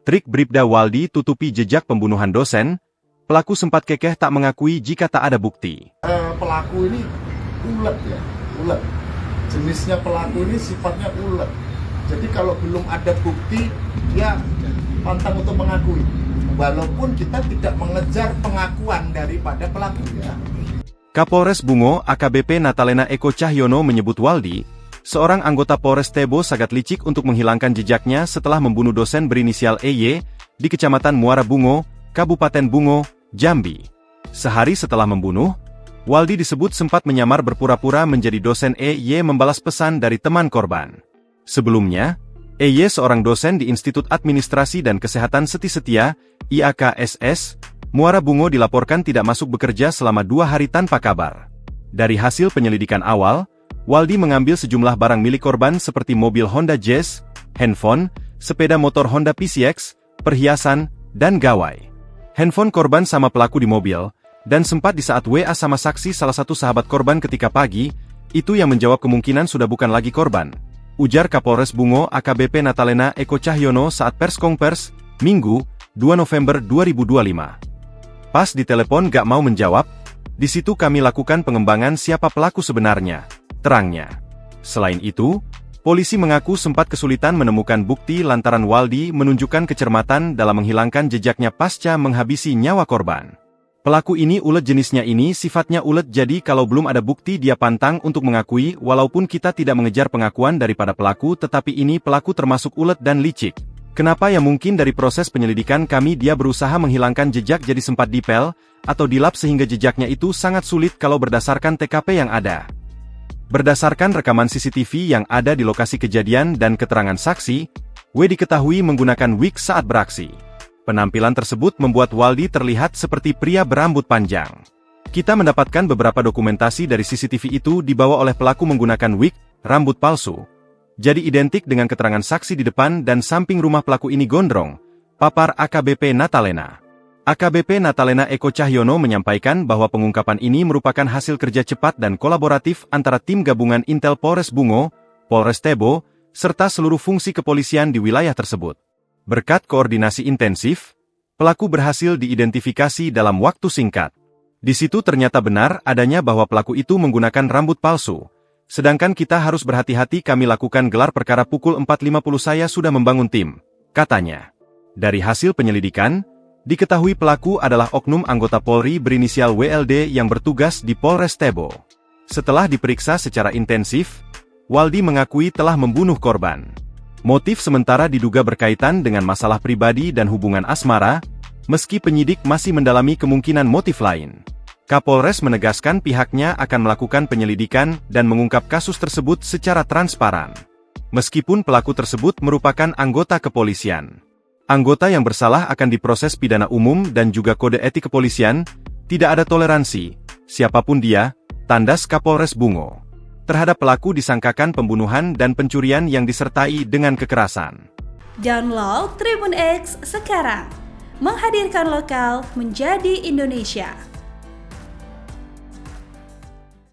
Trik Bribda Waldi tutupi jejak pembunuhan dosen, pelaku sempat kekeh tak mengakui jika tak ada bukti. Pelaku ini ulet ya, ulet. Jenisnya pelaku ini sifatnya ulet. Jadi kalau belum ada bukti, dia pantang untuk mengakui. Walaupun kita tidak mengejar pengakuan daripada pelaku ya. Kapolres Bungo AKBP Natalena Eko Cahyono menyebut Waldi, seorang anggota Polres Tebo sangat licik untuk menghilangkan jejaknya setelah membunuh dosen berinisial EY di Kecamatan Muara Bungo, Kabupaten Bungo, Jambi. Sehari setelah membunuh, Waldi disebut sempat menyamar berpura-pura menjadi dosen EY membalas pesan dari teman korban. Sebelumnya, EY seorang dosen di Institut Administrasi dan Kesehatan Seti Setia, IAKSS, Muara Bungo dilaporkan tidak masuk bekerja selama 2 hari tanpa kabar. Dari hasil penyelidikan awal, Waldi mengambil sejumlah barang milik korban seperti mobil Honda Jazz, handphone, sepeda motor Honda PCX, perhiasan, dan gawai. Handphone korban sama pelaku di mobil, dan sempat di saat WA sama saksi salah satu sahabat korban ketika pagi, itu yang menjawab kemungkinan sudah bukan lagi korban. Ujar Kapolres Bungo AKBP Natalena Eko Cahyono saat perskonfers, Minggu, 2 November 2025. Pas ditelepon gak mau menjawab, di situ kami lakukan pengembangan siapa pelaku sebenarnya. Terangnya. Selain itu, polisi mengaku sempat kesulitan menemukan bukti lantaran Waldi menunjukkan kecermatan dalam menghilangkan jejaknya pasca menghabisi nyawa korban. Pelaku ini ulet jenisnya ini sifatnya ulet jadi kalau belum ada bukti dia pantang untuk mengakui walaupun kita tidak mengejar pengakuan daripada pelaku tetapi ini pelaku termasuk ulet dan licik. Kenapa ya mungkin dari proses penyelidikan kami dia berusaha menghilangkan jejak jadi sempat dipel atau dilap sehingga jejaknya itu sangat sulit kalau berdasarkan TKP yang ada. Berdasarkan rekaman CCTV yang ada di lokasi kejadian dan keterangan saksi, W diketahui menggunakan wig saat beraksi. Penampilan tersebut membuat Waldi terlihat seperti pria berambut panjang. Kita mendapatkan beberapa dokumentasi dari CCTV itu dibawa oleh pelaku menggunakan wig, rambut palsu. Jadi identik dengan keterangan saksi di depan dan samping rumah pelaku ini gondrong, papar AKBP Natalena. AKBP Natalena Eko Cahyono menyampaikan bahwa pengungkapan ini merupakan hasil kerja cepat dan kolaboratif antara tim gabungan Intel Polres Bungo, Polres Tebo, serta seluruh fungsi kepolisian di wilayah tersebut. Berkat koordinasi intensif, pelaku berhasil diidentifikasi dalam waktu singkat. Di situ ternyata benar adanya bahwa pelaku itu menggunakan rambut palsu. Sedangkan kita harus berhati-hati kami lakukan gelar perkara pukul 4.50 saya sudah membangun tim, katanya. Dari hasil penyelidikan, diketahui pelaku adalah oknum anggota Polri berinisial WLD yang bertugas di Polres Tebo. Setelah diperiksa secara intensif, Waldi mengakui telah membunuh korban. Motif sementara diduga berkaitan dengan masalah pribadi dan hubungan asmara, meski penyidik masih mendalami kemungkinan motif lain. Kapolres menegaskan pihaknya akan melakukan penyelidikan dan mengungkap kasus tersebut secara transparan. Meskipun pelaku tersebut merupakan anggota kepolisian. Anggota yang bersalah akan diproses pidana umum dan juga kode etik kepolisian, tidak ada toleransi, siapapun dia, tandas Kapolres Bungo. Terhadap pelaku disangkakan pembunuhan dan pencurian yang disertai dengan kekerasan. Download Tribun X sekarang, menghadirkan lokal menjadi Indonesia.